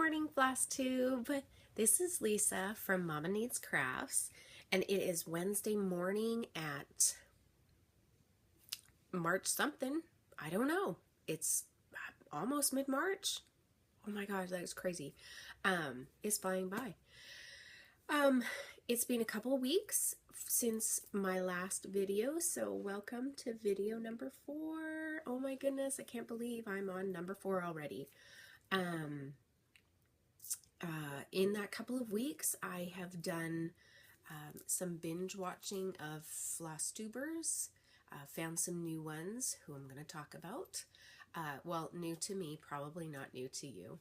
morning, Flosstube. This is Lisa from Mama Needs Crafts, and it is Wednesday morning at March something. I don't know. It's almost mid-March. Oh my gosh, that is crazy. It's flying by. It's been a couple weeks since my last video, so welcome to video number 4. Oh my goodness, I can't believe I'm on number 4 already. In that couple of weeks, I have done some binge watching of Flosstubers, found some new ones who I'm going to talk about. Well, new to me, probably not new to you.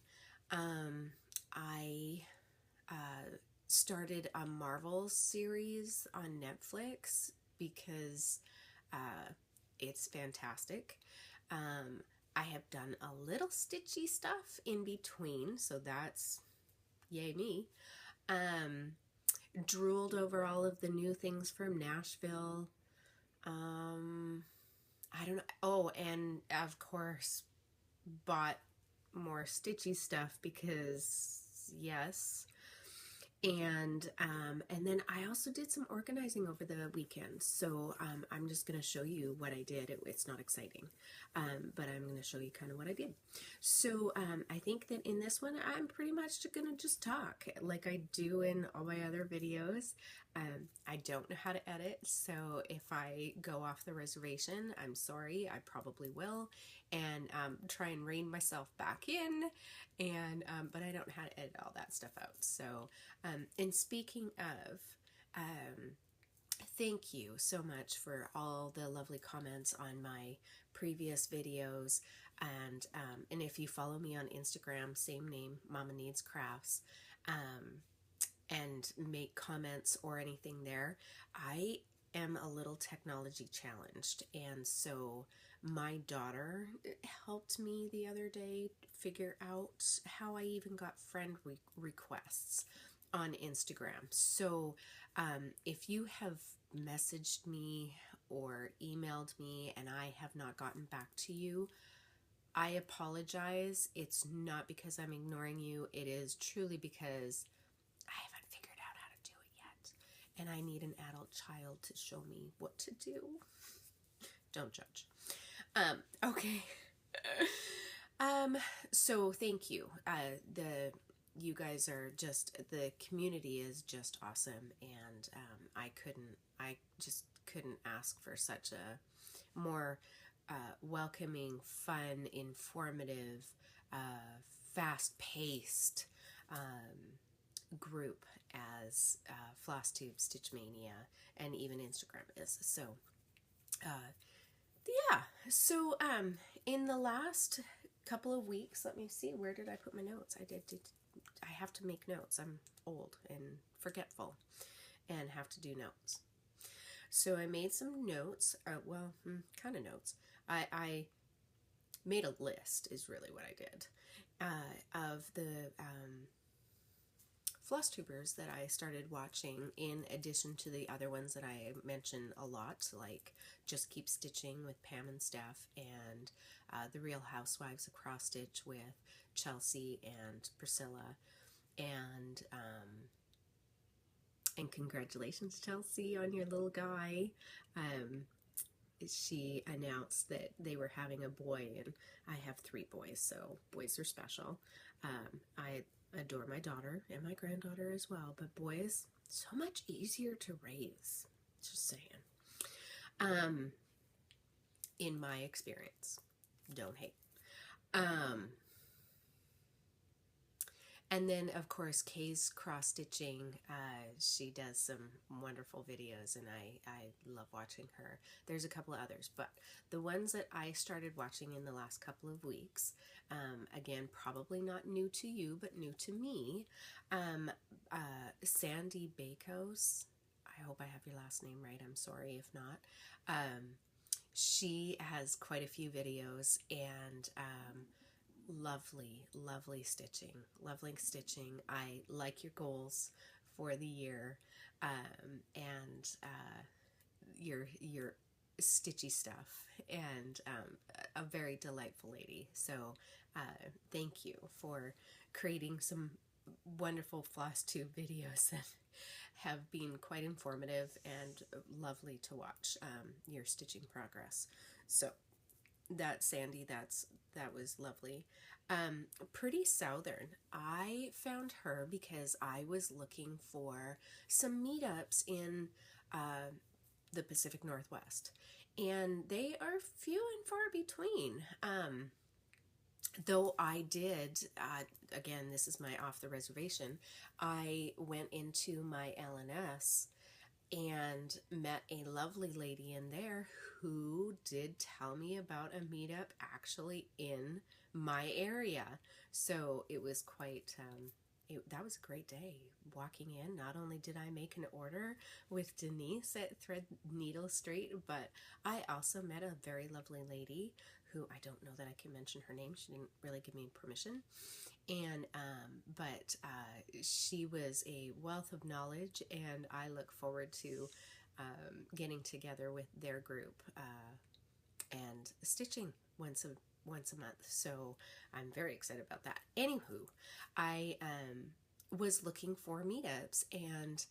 I started a Marvel series on Netflix because it's fantastic. I have done a little stitchy stuff in between, so that's yay me. Drooled over all of the new things from Nashville. I don't know. Oh, and of course bought more stitchy stuff because yes. And then I also did some organizing over the weekend. So I'm just going to show you what I did. It's not exciting, but I'm going to show you kind of what I did. So I think that in this one, I'm pretty much going to just talk like I do in all my other videos. I don't know how to edit, so if I go off the reservation, I'm sorry, I probably will, and try and rein myself back in, and but I don't know how to edit all that stuff out. So, and speaking of, thank you so much for all the lovely comments on my previous videos, and if you follow me on Instagram, same name, Mama Needs Crafts, and make comments or anything there. I am a little technology challenged, and so my daughter helped me the other day figure out how I even got friend requests on Instagram. So if you have messaged me or emailed me and I have not gotten back to you, I apologize. It's not because I'm ignoring you. It is truly because I haven't figured out how to do it yet, and I need an adult child to show me what to do. Don't judge. Okay. So thank you. You guys are just, the community is just awesome, and I just couldn't ask for such a more welcoming, fun, informative, fast-paced group as Flosstube, Stitch Mania, and even Instagram is. So yeah, so in the last couple of weeks, let me see, where did I put my notes? I have to make notes. I'm old and forgetful and have to do notes. So I made some notes, well, kind of notes. I made a list is really what I did, of the Flosstubers that I started watching, in addition to the other ones that I mention a lot, like Just Keep Stitching with Pam and Steph, and The Real Housewives of Cross Stitch with Chelsea and Priscilla, and congratulations, Chelsea, on your little guy. She announced that they were having a boy, and I have 3 boys, so boys are special. I adore my daughter and my granddaughter as well, but boys, so much easier to raise, just saying, in my experience. Don't hate. And then, of course, Kay's cross-stitching. She does some wonderful videos, and I love watching her. There's a couple of others, but the ones that I started watching in the last couple of weeks, again, probably not new to you, but new to me, Sandy Bakos. I hope I have your last name right. I'm sorry if not. She has quite a few videos, and lovely stitching. I like your goals for the year, and your stitchy stuff, and a very delightful lady. So thank you for creating some wonderful Flosstube videos that have been quite informative and lovely to watch your stitching progress. So that Sandy, that was lovely. Pretty Southern, I found her because I was looking for some meetups in the Pacific Northwest, and they are few and far between. Though I did, again, this is my off the reservation, I went into my LNS and met a lovely lady in there who did tell me about a meetup actually in my area. So it was quite, that was a great day walking in. Not only did I make an order with Denise at Thread Needle Street, but I also met a very lovely lady who I don't know that I can mention her name. She didn't really give me permission. And, but she was a wealth of knowledge, and I look forward to getting together with their group and stitching once a month. So I'm very excited about that. Anywho, I was looking for meetups, and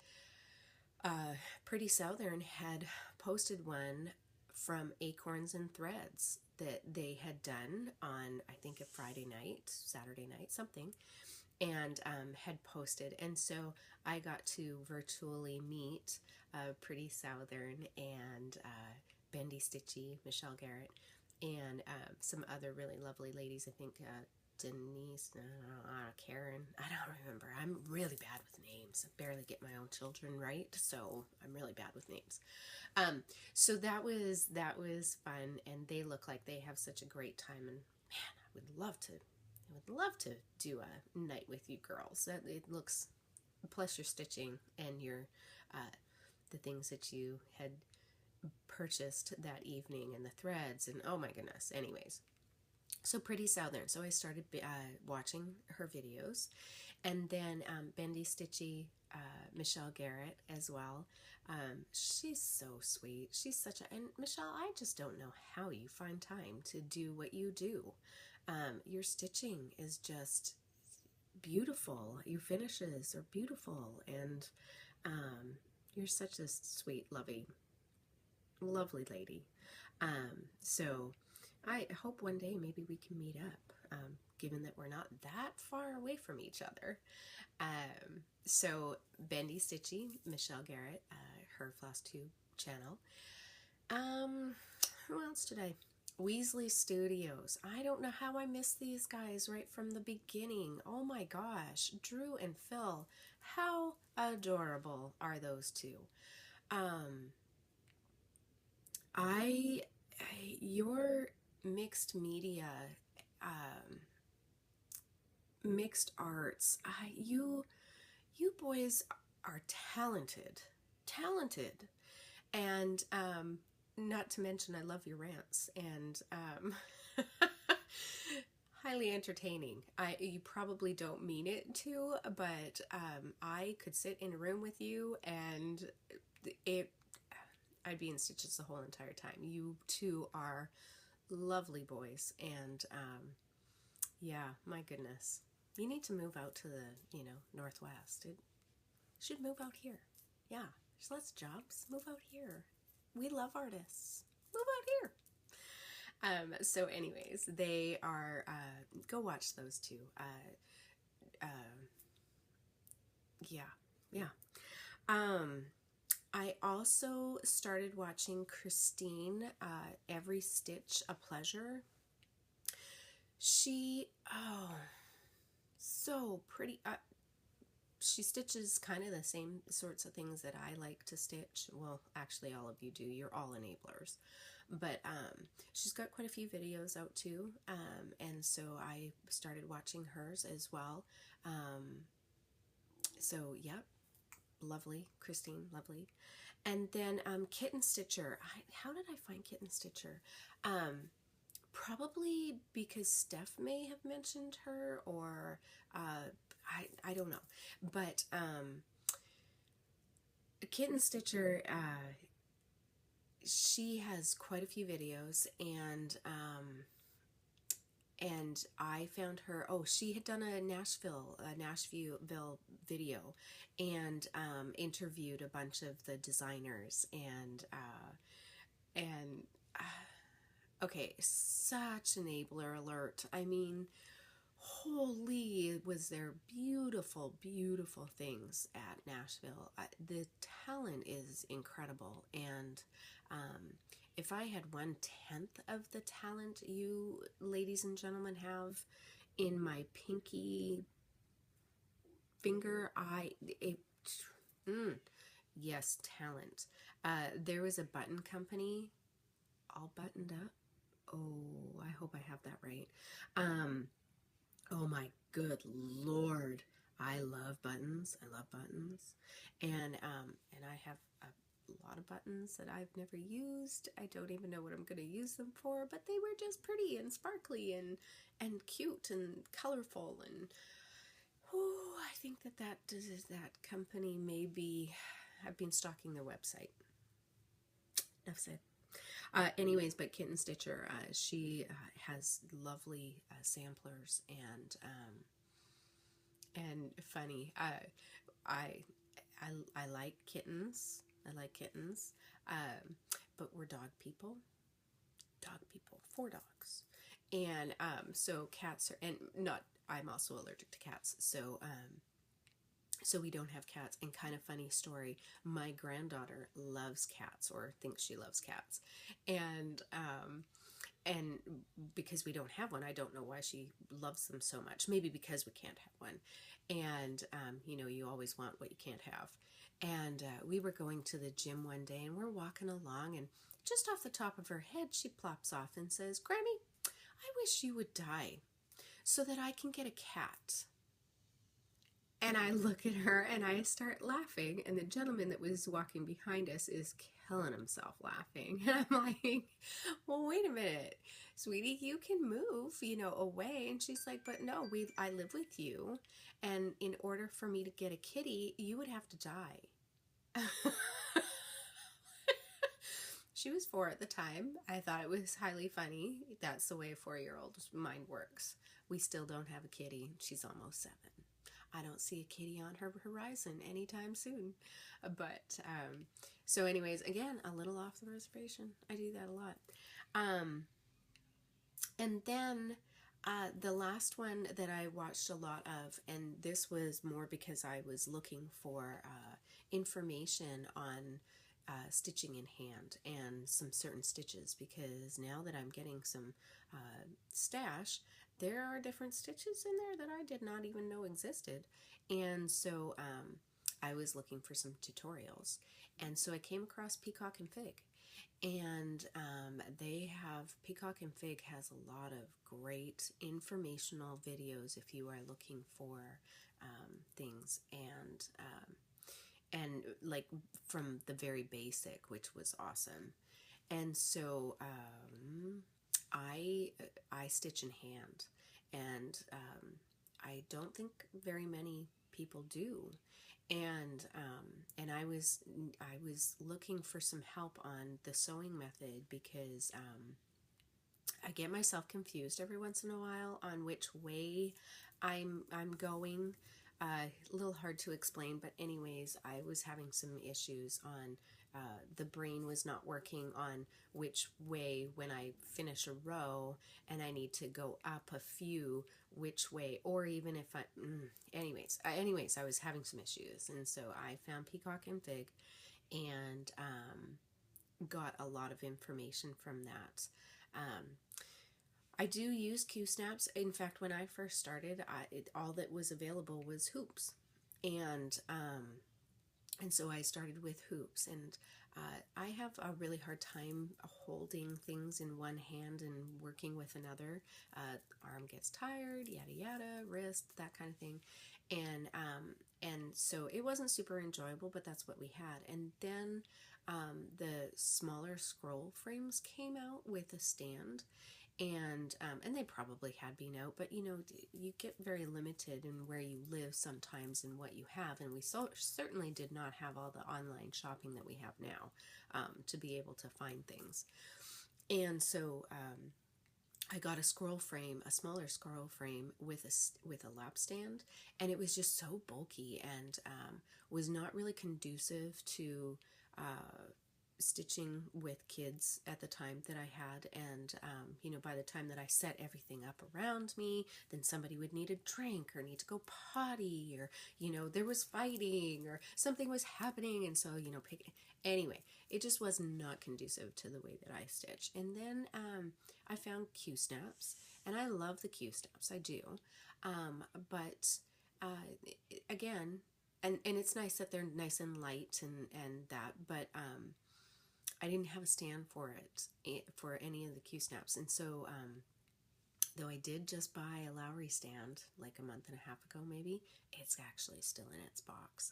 Pretty Southern had posted one from Acorns and Threads that they had done on, I think, a Friday night, Saturday night, something, and had posted. And so I got to virtually meet Pretty Southern and Bendy Stitchy, Michelle Garrett, and some other really lovely ladies. I think Denise, Karen, I don't remember. I'm really bad with names. I barely get my own children right, so I'm really bad with names. So that was fun, and they look like they have such a great time, and man, I would love to do a night with you girls. It looks, plus your stitching and your the things that you had purchased that evening and the threads, and oh my goodness. Anyways, so Pretty Southern. So I started watching her videos, and then Bendy Stitchy, Michelle Garrett as well. She's so sweet. She's such a, and Michelle, I just don't know how you find time to do what you do. Your stitching is just beautiful. Your finishes are beautiful, and you're such a sweet, lovely lady. So I hope one day maybe we can meet up, given that we're not that far away from each other. So Bendy Stitchy, Michelle Garrett, her Flosstube channel. Who else today? Weasley Studios. I don't know how I missed these guys right from the beginning. Oh my gosh. Drew and Phil. How adorable are those two? Your mixed media, mixed arts, you boys are talented, and not to mention I love your rants, and highly entertaining. You probably don't mean it to, but I could sit in a room with you and I'd be in stitches the whole entire time. You two are lovely boys, and yeah, my goodness. You need to move out to the, Northwest. It should move out here. Yeah, there's lots of jobs. Move out here. We love artists. Move out here. So anyways, they are, go watch those two. Yeah. I also started watching Christine, Every Stitch a Pleasure. So pretty. She stitches kind of the same sorts of things that I like to stitch. Well, actually all of you do. You're all enablers. But she's got quite a few videos out too. And so I started watching hers as well. So, yep. Lovely. Christine, lovely. And then Kitten Stitcher. How did I find Kitten Stitcher? Probably because Steph may have mentioned her, or I don't know. But Kitten Stitcher, she has quite a few videos, and I found her. Oh, she had done a Nashville video, and interviewed a bunch of the designers, and okay, such enabler alert. I mean, holy, was there beautiful, beautiful things at Nashville. The talent is incredible, and if I had 1/10 of the talent you ladies and gentlemen have in my pinky finger, yes, talent. There was a button company, all buttoned up. Oh, I hope I have that right. Oh my good Lord. I love buttons. I love buttons. And I have a lot of buttons that I've never used. I don't even know what I'm going to use them for, but they were just pretty and sparkly and cute and colorful, and oh, I think that company maybe, I've been stalking their website. Enough said. Anyways, but Kitten Stitcher, she has lovely samplers, and funny. I like kittens. I like kittens, but we're dog people. Dog people, 4 dogs, and so cats are, and not. I'm also allergic to cats, so we don't have cats. And kind of funny story, my granddaughter loves cats, or thinks she loves cats, and because we don't have one, I don't know why she loves them so much. Maybe because we can't have one, and you always want what you can't have. And we were going to the gym one day, and we're walking along, and just off the top of her head, she plops off and says, "Grammy, I wish you would die so that I can get a cat." And I look at her and I start laughing, and the gentleman that was walking behind us is killing himself laughing. And I'm like, well, wait a minute, sweetie, you can move, away. And she's like, but no, I live with you, and in order for me to get a kitty, you would have to die. She was 4 at the time. I thought it was highly funny. That's the way a 4-year-old's mind works. We still don't have a kitty. She's almost 7. I don't see a kitty on her horizon anytime soon. But, so anyways, again, a little off the reservation. I do that a lot. And then the last one that I watched a lot of, and this was more because I was looking for information on stitching in hand and some certain stitches, because now that I'm getting some stash, there are different stitches in there that I did not even know existed. And so I was looking for some tutorials, and so I came across Peacock and Fig, and Peacock and Fig has a lot of great informational videos if you are looking for things, and like from the very basic, which was awesome. And so I stitch in hand, and I don't think very many people do. And I was looking for some help on the sewing method, because I get myself confused every once in a while on which way I'm going. A little hard to explain, but anyways, I was having some issues on the brain was not working on which way, when I finish a row and I need to go up a few, which way, or even if anyways, I was having some issues, and so I found Peacock and Fig, and got a lot of information from that. I do use Q-snaps. In fact, when I first started, all that was available was hoops, and so I started with hoops, and I have a really hard time holding things in one hand and working with another. Arm gets tired, yada yada, wrist, that kind of thing, and so it wasn't super enjoyable, but that's what we had. And then the smaller scroll frames came out with a stand, and they probably had been out, but you know, you get very limited in where you live sometimes and what you have, and we certainly did not have all the online shopping that we have now, to be able to find things. And so I got a scroll frame, a smaller scroll frame with a lap stand, and it was just so bulky and was not really conducive to stitching with kids at the time that I had. And you know, by the time that I set everything up around me, then somebody would need a drink or need to go potty, or you know, there was fighting or something was happening, and so you know, anyway, it just was not conducive to the way that I stitch. And then I found Q snaps, and I love the Q snaps, I do, but again, and it's nice that they're nice and light and that, but I didn't have a stand for it, for any of the Q snaps. And so though I did just buy a Lowry stand like a month and a half ago, maybe, it's actually still in its box,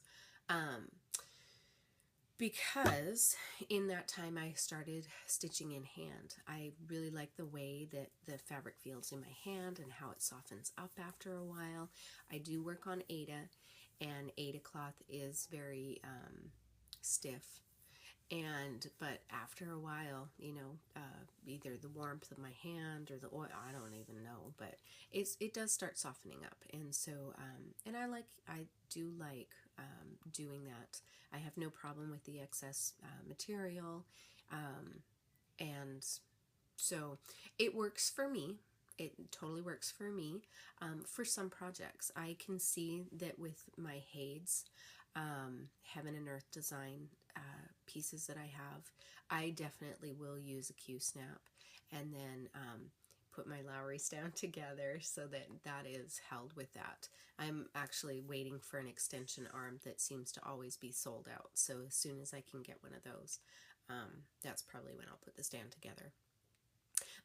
because in that time I started stitching in hand. I really like the way that the fabric feels in my hand and how it softens up after a while. I do work on Aida, and Aida cloth is very stiff, but after a while, you know, either the warmth of my hand or the oil, I don't even know, but it does start softening up. And so and I do like doing that. I have no problem with the excess material, and so it works for me. It totally works for me for some projects. I can see that with my Hades Heaven and Earth design pieces that I have, I definitely will use a Q snap, and then put my Lowry stand together so that that is held with that. I'm actually waiting for an extension arm that seems to always be sold out, so as soon as I can get one of those, that's probably when I'll put the stand together.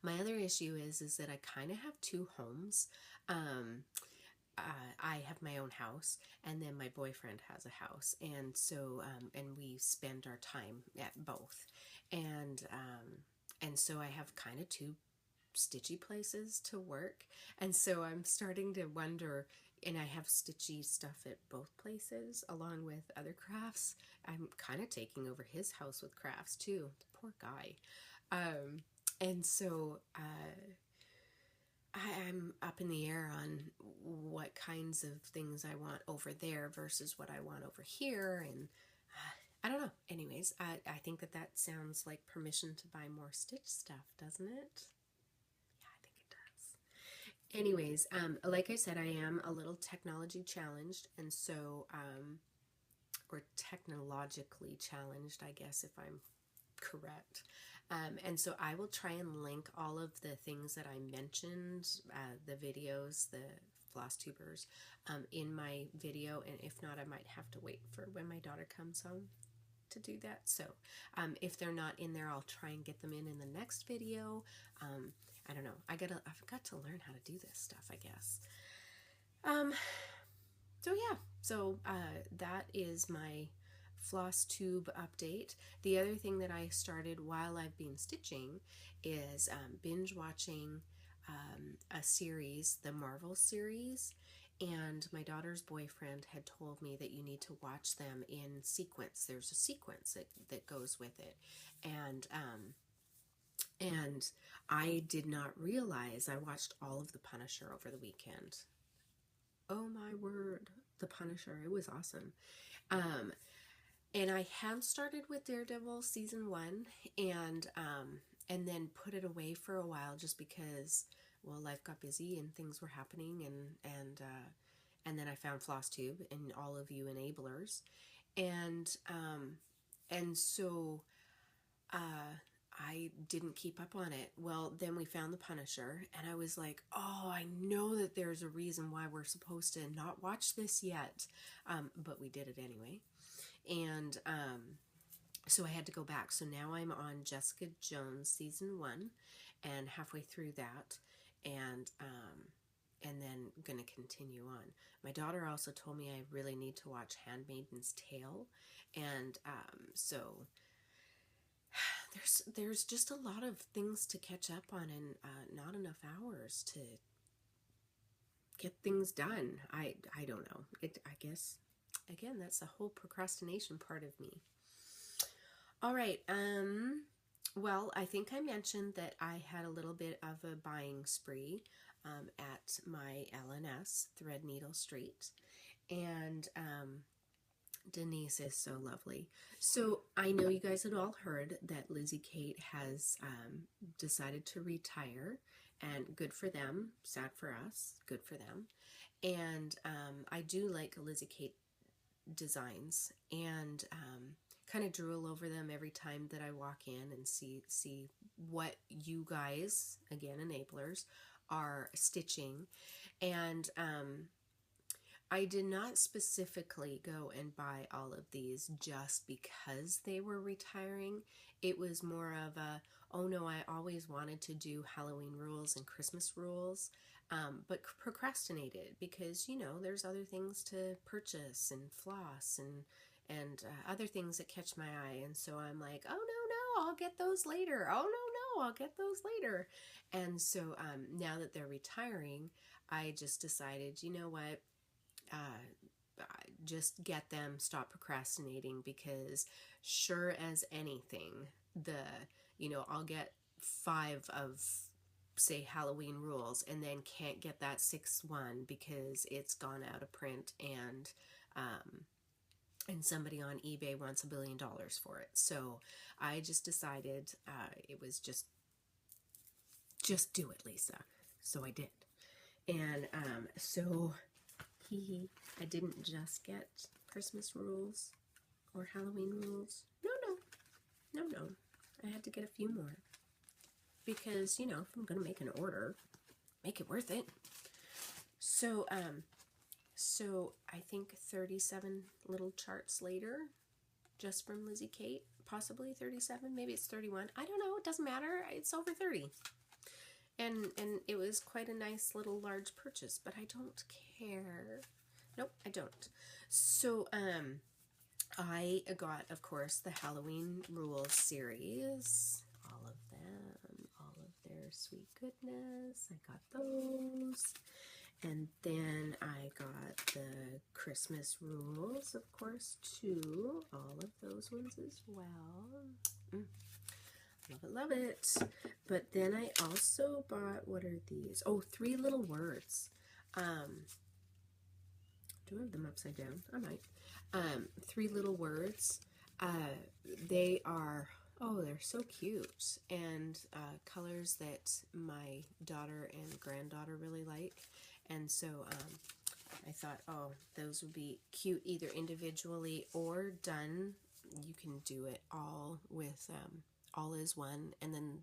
My other issue is that I kind of have two homes. I have my own house, and then my boyfriend has a house, and so and we spend our time at both, and so I have kind of two stitchy places to work, and so I'm starting to wonder, and I have stitchy stuff at both places along with other crafts. I'm kind of taking over his house with crafts too, the poor guy. And so I'm up in the air on what kinds of things I want over there versus what I want over here, and I don't know. Anyways, I think that sounds like permission to buy more stitch stuff, doesn't it? Yeah, I think it does. Anyways, like I said, I am a little technology challenged, and so, or technologically challenged, I guess, if I'm correct. And so I will try and link all of the things that I mentioned, the videos, the Flosstubers, in my video, and if not, I might have to wait for when my daughter comes home to do that. So if they're not in there, I'll try and get them in the next video. I don't know. I've got to learn how to do this stuff, I guess. So yeah, so that is my Flosstube update. The other thing that I started while I've been stitching is binge watching a series, the Marvel series, and my daughter's boyfriend had told me that you need to watch them in sequence. There's a sequence that goes with it, and I did not realize I watched all of The Punisher over the weekend. Oh my word, The Punisher, it was awesome. And I have started with Daredevil season 1, and then put it away for a while just because, well, life got busy and things were happening, and then I found Flosstube and all of you enablers, and so I didn't keep up on it. Well, then we found The Punisher, and I was like, oh, I know that there's a reason why we're supposed to not watch this yet, but we did it anyway. And so I had to go back. So now I'm on Jessica Jones season 1 and halfway through that, and then I'm going to continue on. My daughter also told me I really need to watch Handmaid's Tale, and so there's just a lot of things to catch up on, and not enough hours to get things done. I don't know. I guess, again, that's the whole procrastination part of me. All right. Well, I think I mentioned that I had a little bit of a buying spree at my LNS, Threadneedle Street. And Denise is so lovely. So I know you guys had all heard that Lizzie Kate has decided to retire, and good for them, sad for us, good for them. And I do like Lizzie Kate designs, and kind of drool over them every time that I walk in and see what you guys, again, enablers, are stitching. And I did not specifically go and buy all of these just because they were retiring. It was more of a, oh no, I always wanted to do Halloween rules and Christmas rules, but procrastinated because, you know, there's other things to purchase and floss and other things that catch my eye. And so I'm like, oh no, I'll get those later. Oh no, I'll get those later. And so now that they're retiring, I just decided, you know what? Just get them, stop procrastinating, because sure as anything, I'll get 5 of, say, Halloween rules and then can't get that 6th one because it's gone out of print, and somebody on eBay wants $1 billion for it. So I just decided it was just do it, Lisa. So I did. And so I didn't just get Christmas rules or Halloween rules. No. I had to get a few more because, you know, if I'm going to make an order, make it worth it. So I think 37 little charts later, just from Lizzie Kate, possibly 37, maybe it's 31. I don't know. It doesn't matter. It's over 30. And it was quite a nice little large purchase, but I don't care. Nope, I don't. So I got, of course, the Halloween Rules series. All of them, all of their sweet goodness. I got those. And then I got the Christmas Rules, of course, too. All of those ones as well. Love it. But then I also bought, what are these? Oh, 3 Little Words. Do I have them upside down? I might. 3 Little Words. They are, they're so cute. And colors that my daughter and granddaughter really like. And so I thought, those would be cute either individually or done. You can do it all with all is one, and then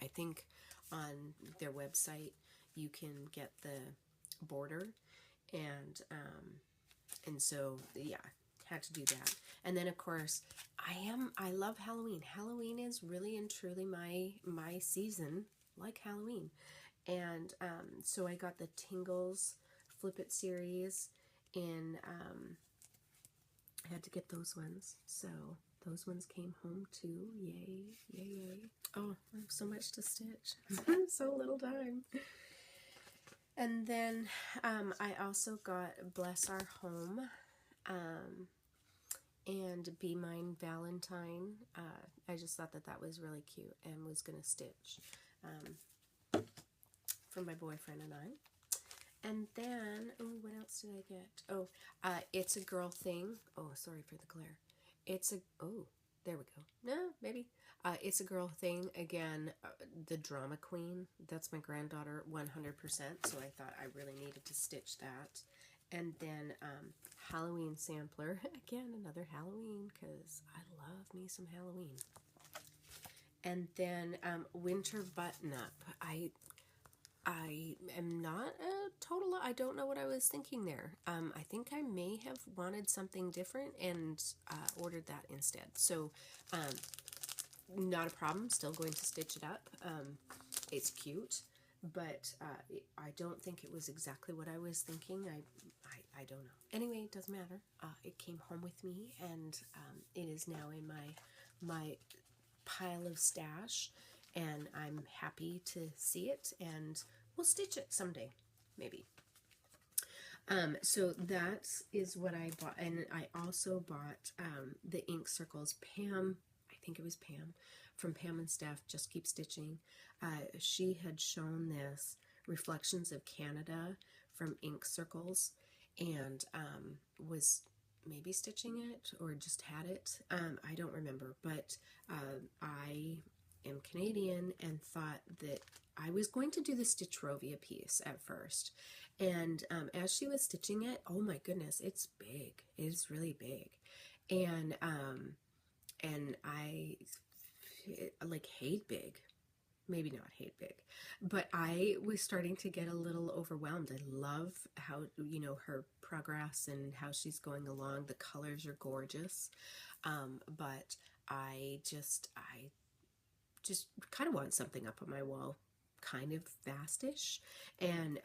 I think on their website you can get the border, and so yeah, had to do that. And then of course I love Halloween. Halloween is really and truly my season, like Halloween. And so I got the Tingles Flip It series in I had to get those ones, so those ones came home too. Yay. Oh, I have so much to stitch. So little time. And then I also got Bless Our Home and Be Mine Valentine. I just thought that was really cute and was going to stitch for my boyfriend and I. And then, what else did I get? It's a Girl Thing. Oh, sorry for the glare. There we go. No, maybe. It's a Girl Thing. Again, the Drama Queen. That's my granddaughter, 100%. So I thought I really needed to stitch that. And then Halloween Sampler. Again, another Halloween, because I love me some Halloween. And then Winter Button Up. I am not a total, I don't know what I was thinking there. I think I may have wanted something different and ordered that instead. So, not a problem, still going to stitch it up. It's cute, but I don't think it was exactly what I was thinking. I don't know. Anyway, it doesn't matter. It came home with me, and it is now in my pile of stash, and I'm happy to see it, and we'll stitch it someday, maybe. So that is what I bought, and I also bought the ink circles. Pam, I think it was Pam, from Pam and Steph, Just Keep Stitching. She had shown this Reflections of Canada from Ink Circles, and was maybe stitching it or just had it. I don't remember, but I am Canadian and thought that I was going to do the Stitchrovia piece at first. And as she was stitching it, oh my goodness, it's big. It's really big. And I like hate big. Maybe not hate big, but I was starting to get a little overwhelmed. I love how, you know, her progress and how she's going along. The colors are gorgeous. But I just kind of want something up on my wall kind of fastish, and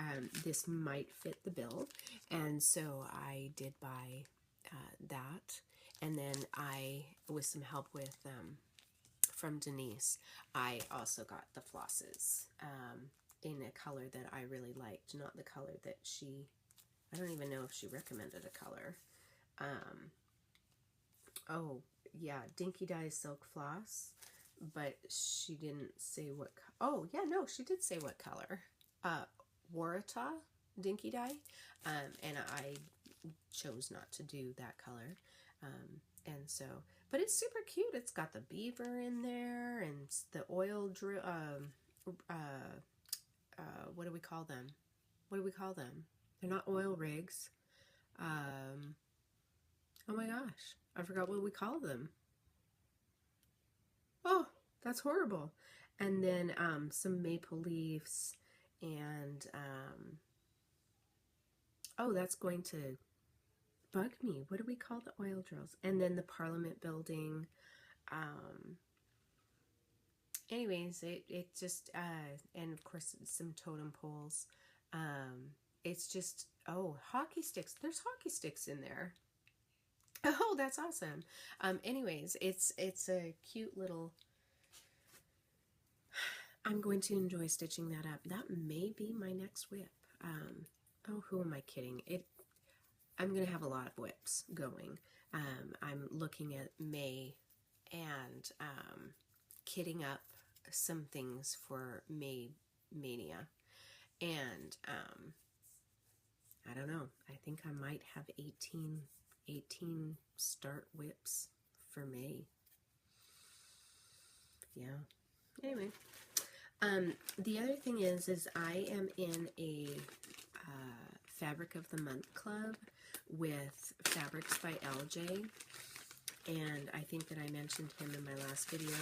this might fit the bill, and so I did buy that, and then I, with some help with from Denise, I also got the flosses in a color that I really liked, not the color that she, I don't even know if she recommended a color. Oh yeah, Dinky Dye Silk Floss, but she didn't say what, oh yeah, no, she did say what color. Warata Dinky Dye, and I chose not to do that color, and so, but it's super cute. It's got the beaver in there, and the oil drill, what do we call them? What do we call them? They're not oil rigs. Oh my gosh, I forgot what we call them. Oh, that's horrible. And then some maple leaves, and oh, that's going to bug me. What do we call the oil drills? And then the Parliament building. Anyways, it just, and of course some totem poles. It's just, oh, hockey sticks. There's hockey sticks in there. Oh, that's awesome. Anyways, it's a cute little, I'm going to enjoy stitching that up. That may be my next whip. Oh, who am I kidding? I'm going to have a lot of whips going. I'm looking at May and kitting up some things for May Mania. And I don't know. I think I might have 18 start whips for May. Yeah. Anyway, the other thing is I am in a Fabric of the Month club with Fabrics by LJ, and I think that I mentioned him in my last video.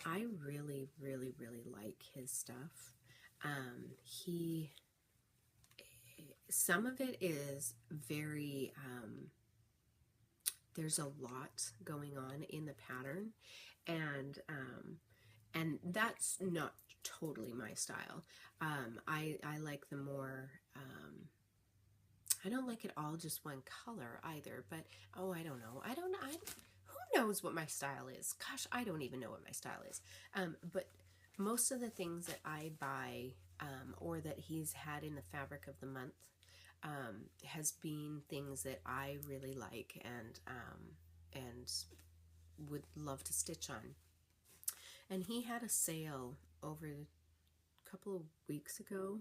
I really, really, really like his stuff. Some of it is very, there's a lot going on in the pattern, and that's not totally my style. I like the more, I don't like it all just one color either, but oh, I don't know. Who knows what my style is? Gosh, I don't even know what my style is. But most of the things that I buy, or that he's had in the Fabric of the Month, has been things that I really like and would love to stitch on. And he had a sale over a couple of weeks ago,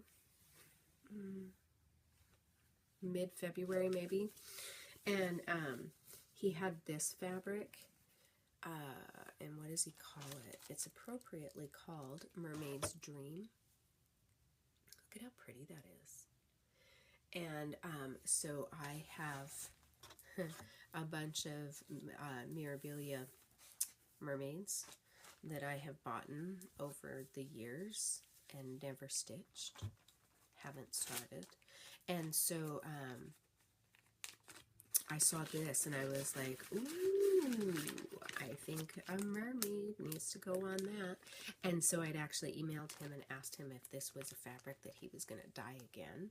mid-February maybe, and he had this fabric, and what does he call it? It's appropriately called Mermaid's Dream. Look at how pretty that is. And so I have a bunch of Mirabilia mermaids that I have bought over the years and never stitched, haven't started. And so I saw this and I was like, ooh, I think a mermaid needs to go on that. And so I'd actually emailed him and asked him if this was a fabric that he was going to dye again,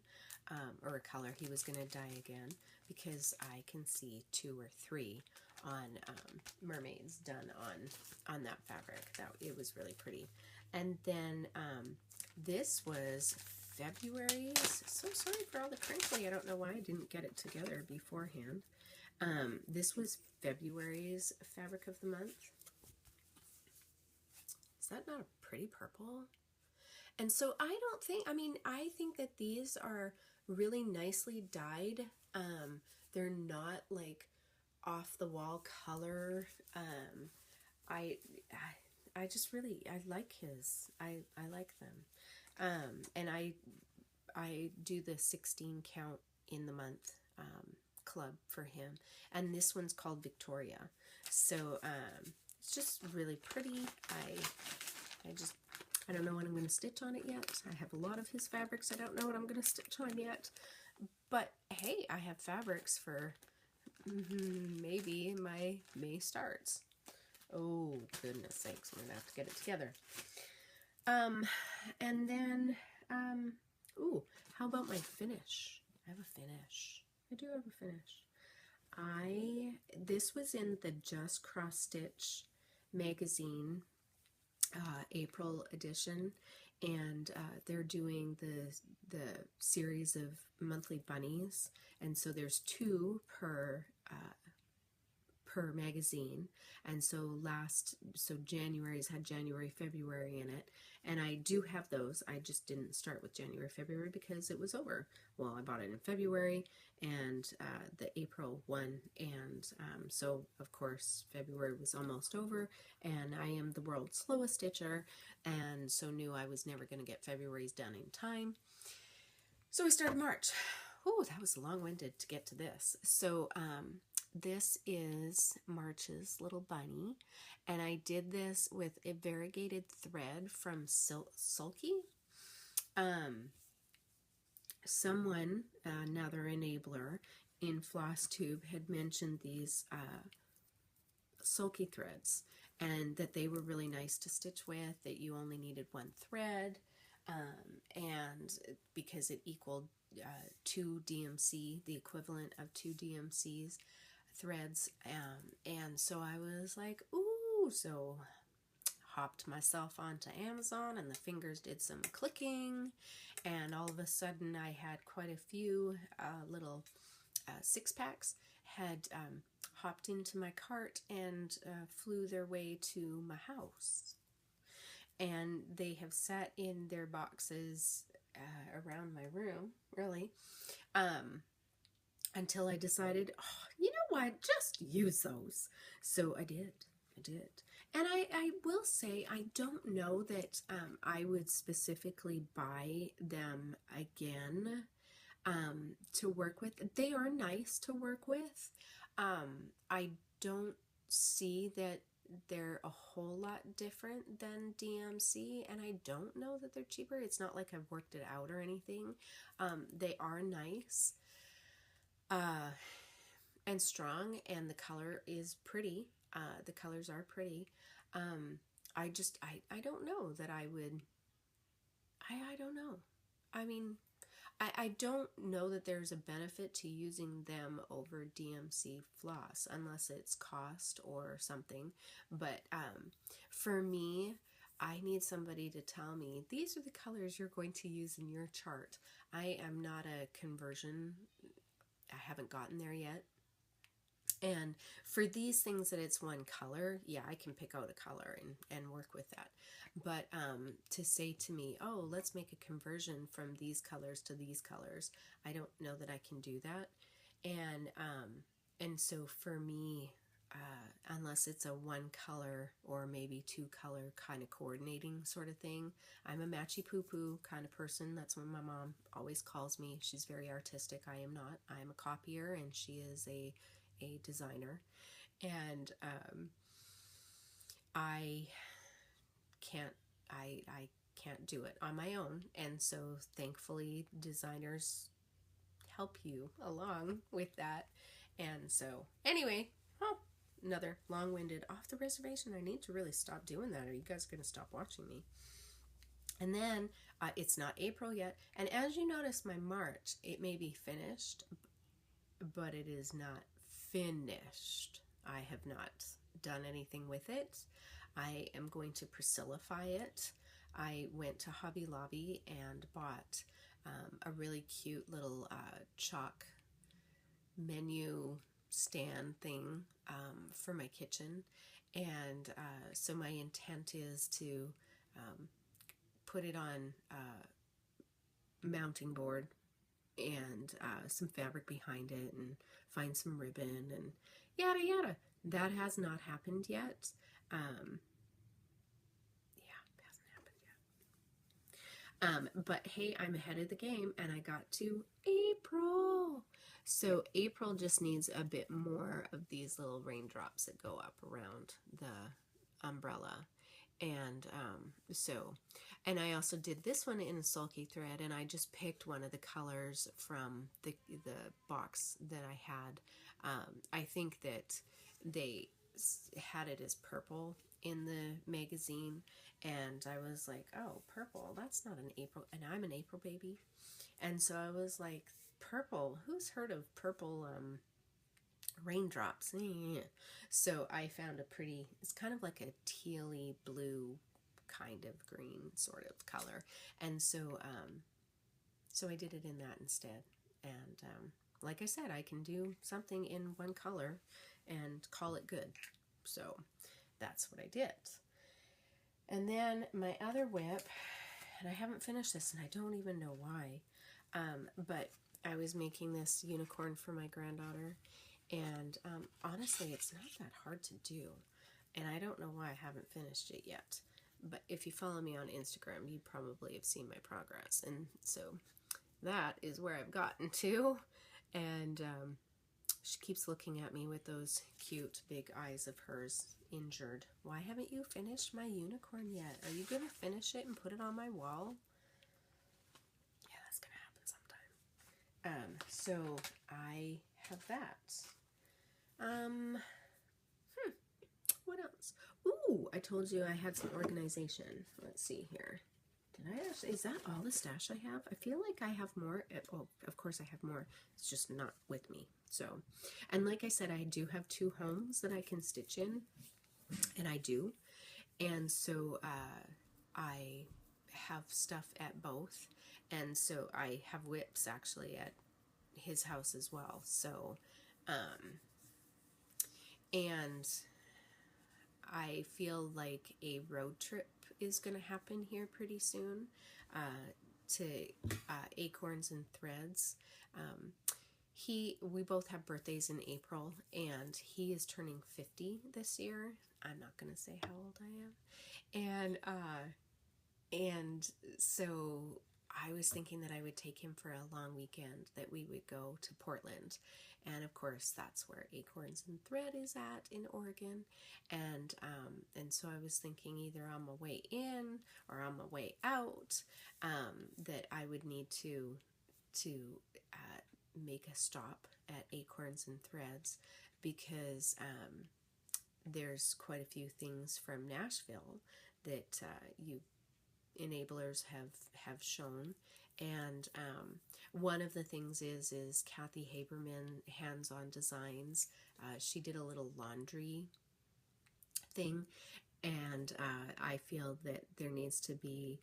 or a color he was going to dye again, because I can see 2 or 3 on mermaids done on that fabric. It was really pretty. And then this was February's. So sorry for all the crinkly. I don't know why I didn't get it together beforehand. This was February's fabric of the month. Is that not a pretty purple? And so I think that these are really nicely dyed. They're not like off the wall color. I just really, I like his. I like them. And I do the 16 count in the month club for him, and this one's called Victoria. So it's just really pretty. I don't know what I'm going to stitch on it yet. I have a lot of his fabrics. I don't know what I'm going to stitch on yet. But hey, I have fabrics for maybe my May starts. Oh, goodness sakes. I'm going to have to get it together. And then, ooh, how about my finish? I have a finish. I do have a finish. This was in the Just Cross Stitch magazine, April edition, and they're doing the series of monthly bunnies, and so there's 2 per magazine, and so January's had January, February in it, and I do have those. I just didn't start with January, February because it was over. Well, I bought it in February and the April one, and so of course February was almost over, and I am the world's slowest stitcher, and so knew I was never going to get February's done in time. So we started March. Oh, that was long-winded to get to this. So this is March's little bunny, and I did this with a variegated thread from Sulky. Someone, another enabler in Flosstube, had mentioned these Sulky threads, and that they were really nice to stitch with, that you only needed 1 thread, and because it equaled 2 DMC, the equivalent of 2 DMCs threads, and so I was like, ooh, so hopped myself onto Amazon, and the fingers did some clicking, and all of a sudden I had quite a few little 6-packs had hopped into my cart and flew their way to my house, and they have sat in their boxes around my room, really, until I decided, oh, you know what, just use those. So I did. And I will say, I don't know that I would specifically buy them again to work with. They are nice to work with. I don't see that they're a whole lot different than DMC, and I don't know that they're cheaper. It's not like I've worked it out or anything. They are nice and strong, and the color is pretty. The colors are pretty. I don't know that I would, I don't know. I mean, I don't know that there's a benefit to using them over DMC floss, unless it's cost or something. But for me, I need somebody to tell me, these are the colors you're going to use in your chart. I am not a conversion. I haven't gotten there yet. And for these things that it's 1 color, yeah, I can pick out a color and work with that. But to say to me, oh, let's make a conversion from these colors to these colors, I don't know that I can do that. And so for me, unless it's a 1 color or maybe 2 color kind of coordinating sort of thing, I'm a matchy poo-poo kind of person. That's what my mom always calls me. She's very artistic. I am not. I am a copier, and she is a designer, and I can't do it on my own, and so thankfully designers help you along with that. And so anyway, another long-winded off the reservation. I need to really stop doing that, or you guys are going to stop watching me. And then it's not April yet, and as you notice, my March, it may be finished, but it is not finished. I have not done anything with it. I am going to Priscillify it. I went to Hobby Lobby and bought a really cute little chalk menu stand thing for my kitchen, and so my intent is to put it on mounting board and some fabric behind it and find some ribbon and yada yada. That has not happened yet. Yeah, it hasn't happened yet. But hey, I'm ahead of the game and I got to April. So April just needs a bit more of these little raindrops that go up around the umbrella. And and I also did this one in a sulky thread, and I just picked one of the colors from the box that I had. I think that they had it as purple in the magazine, and I was like, oh, purple, that's not an April, and I'm an April baby. And so I was like, purple, who's heard of purple raindrops? So I found a pretty, it's kind of like a tealy blue kind of green sort of color, and so so I did it in that instead. And like I said, I can do something in one color and call it good, so that's what I did. And then my other WIP, and I haven't finished this and I don't even know why, but I was making this unicorn for my granddaughter, and honestly, it's not that hard to do, and I don't know why I haven't finished it yet. But if you follow me on Instagram, you probably have seen my progress, and so that is where I've gotten to. And she keeps looking at me with those cute big eyes of hers, injured. Why haven't you finished my unicorn yet? Are you gonna finish it and put it on my wall? Yeah, that's gonna happen sometime. So I have that. What else? Ooh, I told you I had some organization. Let's see here. Did I actually, is that all the stash I have? I feel like I have more. Oh, of course I have more. It's just not with me. So, and like I said, I do have 2 homes that I can stitch in, and I do. And so I have stuff at both. And so I have WIPs actually at his house as well. So, and I feel like a road trip is going to happen here pretty soon to Acorns and Threads. We both have birthdays in April, and he is turning 50 this year. I'm not going to say how old I am. And so I was thinking that I would take him for a long weekend, that we would go to Portland. And of course, that's where Acorns and Thread is at in Oregon. And so I was thinking either on my way in or on my way out, that I would need to make a stop at Acorns and Threads, because there's quite a few things from Nashville that you enablers have shown. And one of the things is Kathy Haberman Hands-On Designs. She did a little laundry thing, and I feel that there needs to be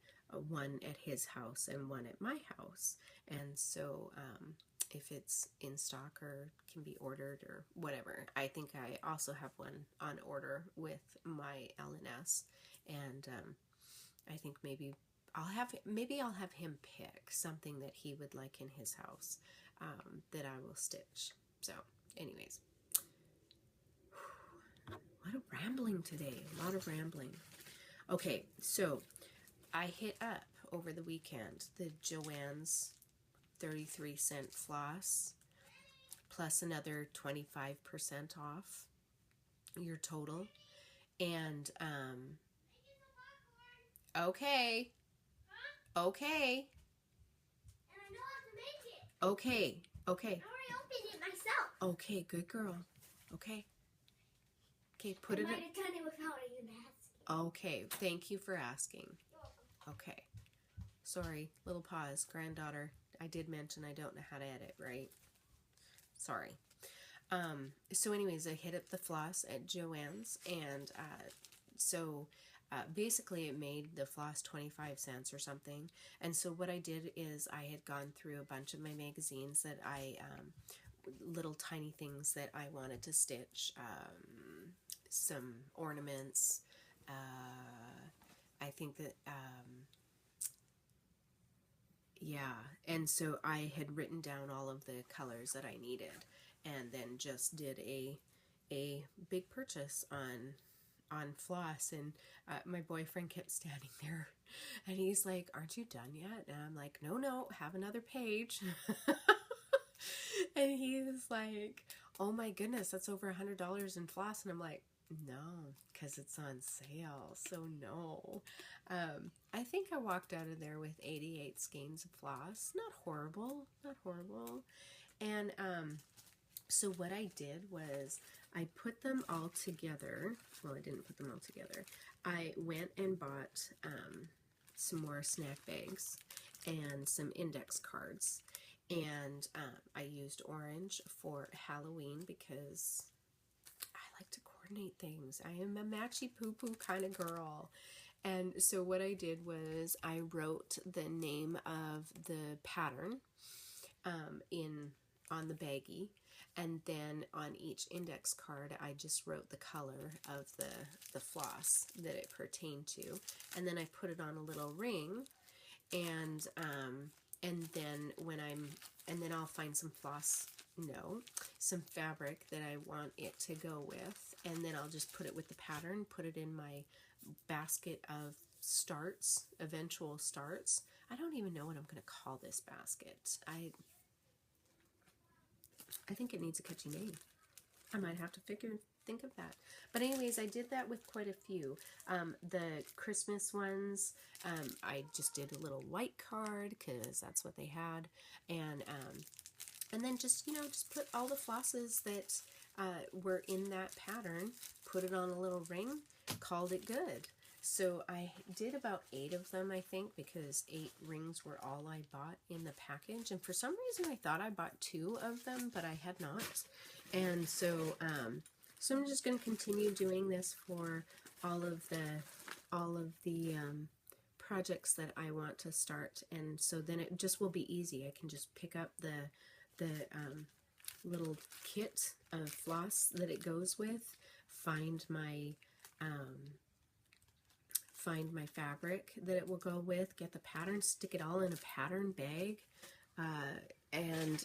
one at his house and one at my house. And so if it's in stock or can be ordered or whatever, I think I also have one on order with my L&S, and I think maybe I'll have him pick something that he would like in his house, that I will stitch. So anyways, a lot of rambling today, a lot of rambling. Okay, so I hit up over the weekend the Joann's 33-cent floss plus another 25% off your total. And okay. Okay. And I know how to make it. Okay. Okay. I already opened it myself. Okay, good girl. Okay. Okay, put it in. I might have done it without even asking. Okay, thank you for asking. Okay. Sorry, little pause. Granddaughter, I did mention I don't know how to edit, right? Sorry. So anyways, I hit up the floss at Joann's, and so basically it made the floss 25 cents or something. And so what I did is I had gone through a bunch of my magazines that I, little tiny things that I wanted to stitch, some ornaments, I think that, yeah, and so I had written down all of the colors that I needed, and then just did a big purchase on floss. And my boyfriend kept standing there, and he's like, "Aren't you done yet?" And I'm like, "No, have another page." And he's like, "Oh my goodness, that's over $100 in floss." And I'm like, "No, because it's on sale, so no." I think I walked out of there with 88 skeins of floss. Not horrible, not horrible. And so what I did was I put them all together. Well, I didn't put them all together. I went and bought some more snack bags and some index cards. And I used orange for Halloween because I like to coordinate things. I am a matchy poo-poo kind of girl. And so what I did was I wrote the name of the pattern on the baggie, and then on each index card I just wrote the color of the floss that it pertained to, and then I put it on a little ring, and then I'll find some some fabric that I want it to go with, and then I'll just put it with the pattern, put it in my basket of starts, eventual starts. I don't even know what I'm going to call this basket. I think it needs a catchy name. I might have to think of that. But anyways, I did that with quite a few. The Christmas ones, I just did a little white card because that's what they had, and then just put all the flosses that were in that pattern, put it on a little ring, called it good. So I did about 8 of them, I think, because 8 rings were all I bought in the package. And for some reason, I thought I bought 2 of them, but I had not. And so, so I'm just going to continue doing this for all of the projects that I want to start. And so then it just will be easy. I can just pick up the little kit of floss that it goes with, find my fabric that it will go with, get the pattern, stick it all in a pattern bag, and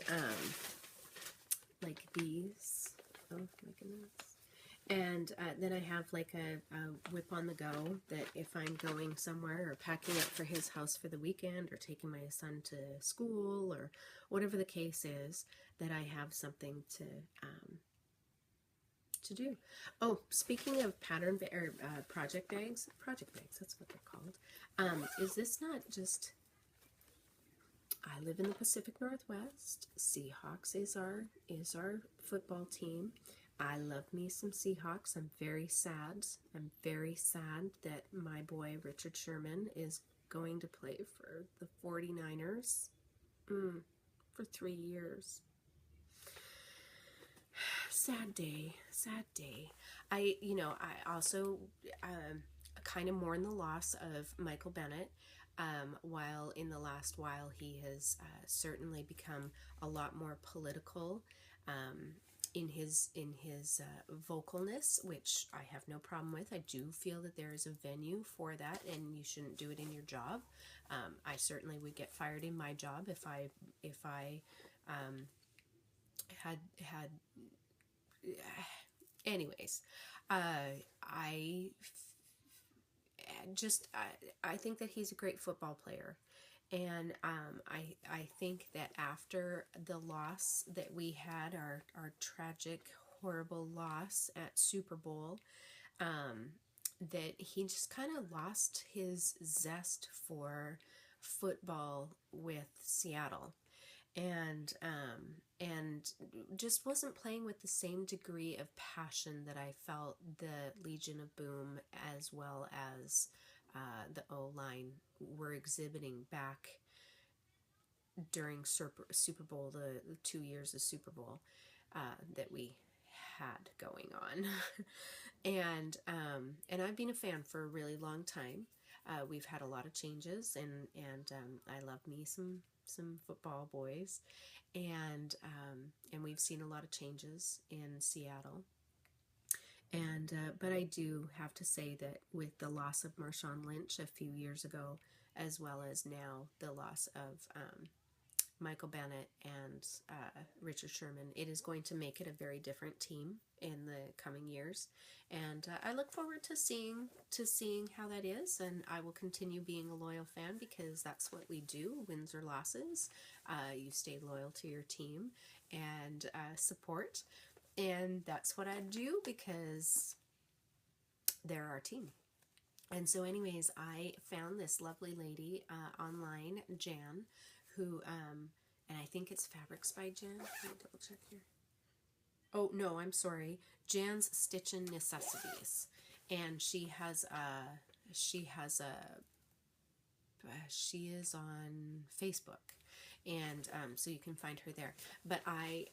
like these. Oh my goodness. And then I have like a whip on the go that if I'm going somewhere or packing up for his house for the weekend or taking my son to school or whatever the case is, that I have something to do. Oh, speaking of pattern project bags, that's what they're called. Is this not just, I live in the Pacific Northwest. Seahawks is our football team. I love me some Seahawks. I'm very sad. I'm very sad that my boy Richard Sherman is going to play for the 49ers for 3 years. Sad day, sad day. I also kind of mourn the loss of Michael Bennett. While in the last while he has certainly become a lot more political in his vocalness, which I have no problem with. I do feel that there is a venue for that, and you shouldn't do it in your job. I certainly would get fired in my job if I had anyways, I think that he's a great football player, and I think that after the loss that we had, our tragic, horrible loss at Super Bowl, that he just kind of lost his zest for football with Seattle. And just wasn't playing with the same degree of passion that I felt the Legion of Boom as well as the O-line were exhibiting back during Super Bowl, the 2 years of Super Bowl. that we had going on. And I've been a fan for a really long time. We've had a lot of changes, and I love me some football boys, and we've seen a lot of changes in Seattle. And but I do have to say that with the loss of Marshawn Lynch a few years ago, as well as now the loss of Michael Bennett and Richard Sherman, it is going to make it a very different team in the coming years. And I look forward to seeing how that is. And I will continue being a loyal fan, because that's what we do, wins or losses. You stay loyal to your team and support. And that's what I do, because they're our team. And so anyways, I found this lovely lady online, Jan, who, and I think it's Fabrics by Jan. Let me double check here. Oh, no, I'm sorry. Jan's Stitchin' Necessities. And she is on Facebook. And so you can find her there. But I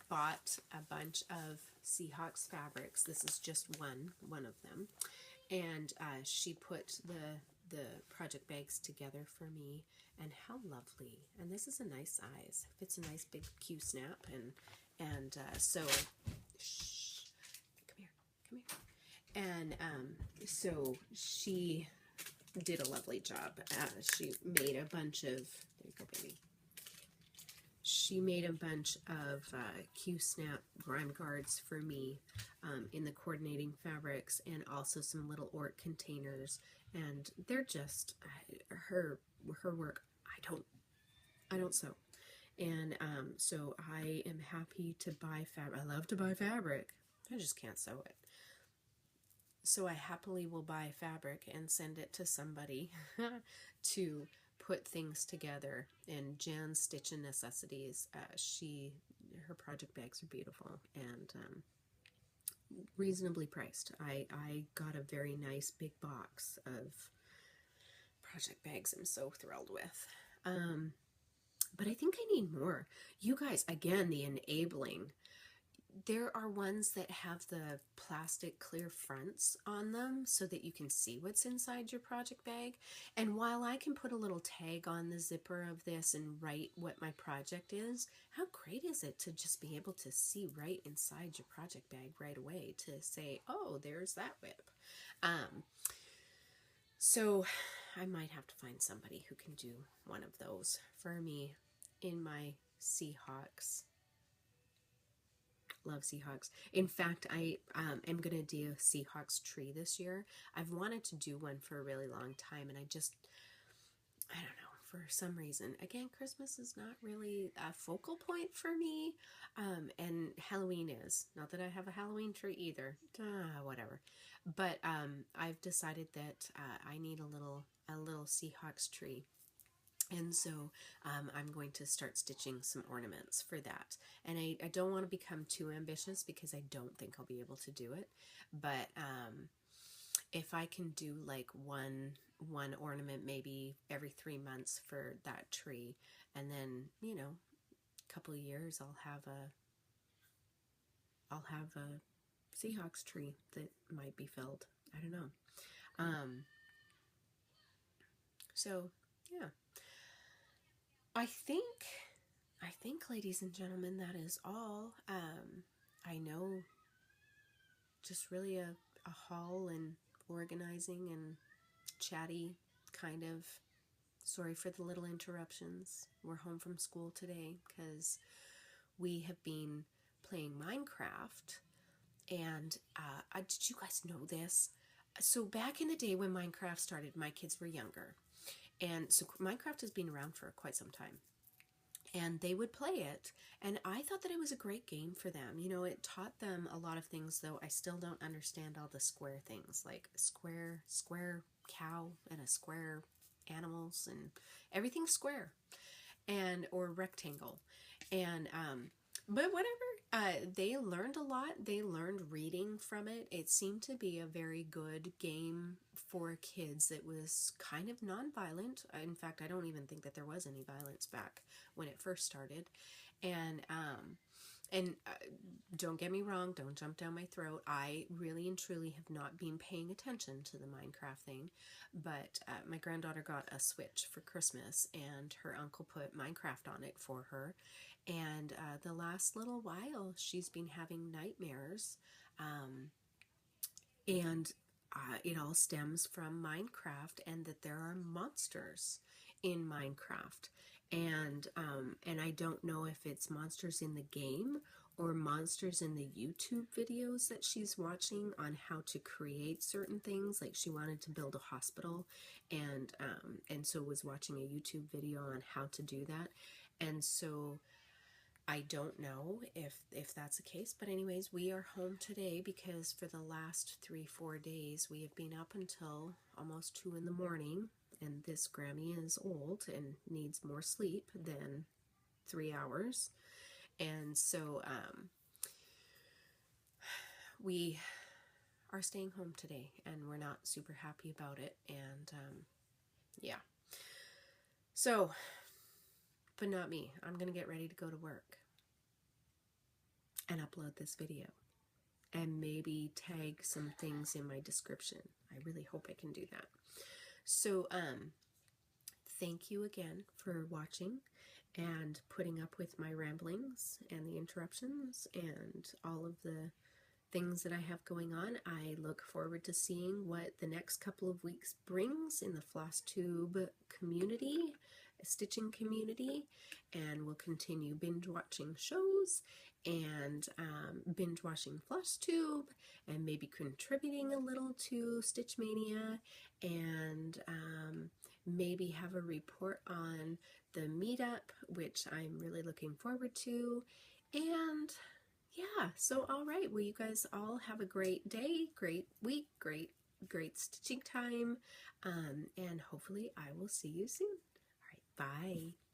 bought a bunch of Seahawks fabrics. This is just one of them. And she put the project bags together for me, and how lovely. And this is a nice size. Fits a nice big Q snap, and so shh, come here. And so she did a lovely job. She made a bunch of, there you go, baby. She made a bunch of Q-snap grime guards for me in the coordinating fabrics, and also some little Ork containers. And they're just her work. I don't sew, and so I am happy to buy fabric. I love to buy fabric. I just can't sew it. So I happily will buy fabric and send it to somebody to put things together. And Jan's Stitchin' Necessities, her project bags are beautiful and reasonably priced. I got a very nice big box of project bags I'm so thrilled with. But I think I need more. You guys, again, the enabling. There are ones that have the plastic clear fronts on them so that you can see what's inside your project bag. And while I can put a little tag on the zipper of this and write what my project is, how great is it to just be able to see right inside your project bag right away, to say, oh, there's that whip. So I might have to find somebody who can do one of those for me in my Seahawks. Love Seahawks. In fact, I am going to do a Seahawks tree this year. I've wanted to do one for a really long time, and I don't know, for some reason. Again, Christmas is not really a focal point for me, and Halloween is. Not that I have a Halloween tree either. Whatever. But I've decided that I need a little Seahawks tree. And so I'm going to start stitching some ornaments for that. And I don't want to become too ambitious, because I don't think I'll be able to do it. But if I can do like one ornament maybe every 3 months for that tree, and then, you know, a couple of years I'll have a Seahawks tree that might be filled. I don't know. So yeah. I think, ladies and gentlemen, that is all. I know, just really a haul and organizing and chatty kind of. Sorry for the little interruptions. We're home from school today because we have been playing Minecraft. And did you guys know this? So back in the day when Minecraft started, my kids were younger. And so Minecraft has been around for quite some time. And they would play it. And I thought that it was a great game for them. You know, it taught them a lot of things, though I still don't understand all the square things. Like square cow and a square animals and everything's square. Or rectangle. And, but whatever, they learned a lot. They learned reading from it. It seemed to be a very good game for kids. It was kind of non-violent. In fact, I don't even think that there was any violence back when it first started. And And don't get me wrong, don't jump down my throat. I really and truly have not been paying attention to the Minecraft thing, but my granddaughter got a Switch for Christmas, and her uncle put Minecraft on it for her. And the last little while, she's been having nightmares, and it all stems from Minecraft, and that there are monsters in Minecraft. And I don't know if it's monsters in the game or monsters in the YouTube videos that she's watching on how to create certain things. Like she wanted to build a hospital, and so was watching a YouTube video on how to do that. And so I don't know if that's the case, but anyways, we are home today because for the last 3-4 days we have been up until almost 2 in the morning, and this Grammy is old and needs more sleep than 3 hours. And so we are staying home today, and we're not super happy about it. And yeah, so, but not me. I'm gonna get ready to go to work and upload this video and maybe tag some things in my description. I really hope I can do that. So thank you again for watching and putting up with my ramblings and the interruptions and all of the things that I have going on. I look forward to seeing what the next couple of weeks brings in the Flosstube community, stitching community, and we'll continue binge watching shows and binge watching Flosstube, and maybe contributing a little to Stitch Mania, and maybe have a report on the meetup, which I'm really looking forward to. And yeah, so all right, well, you guys all have a great day, great week, great stitching time, and hopefully I will see you soon. All right, bye.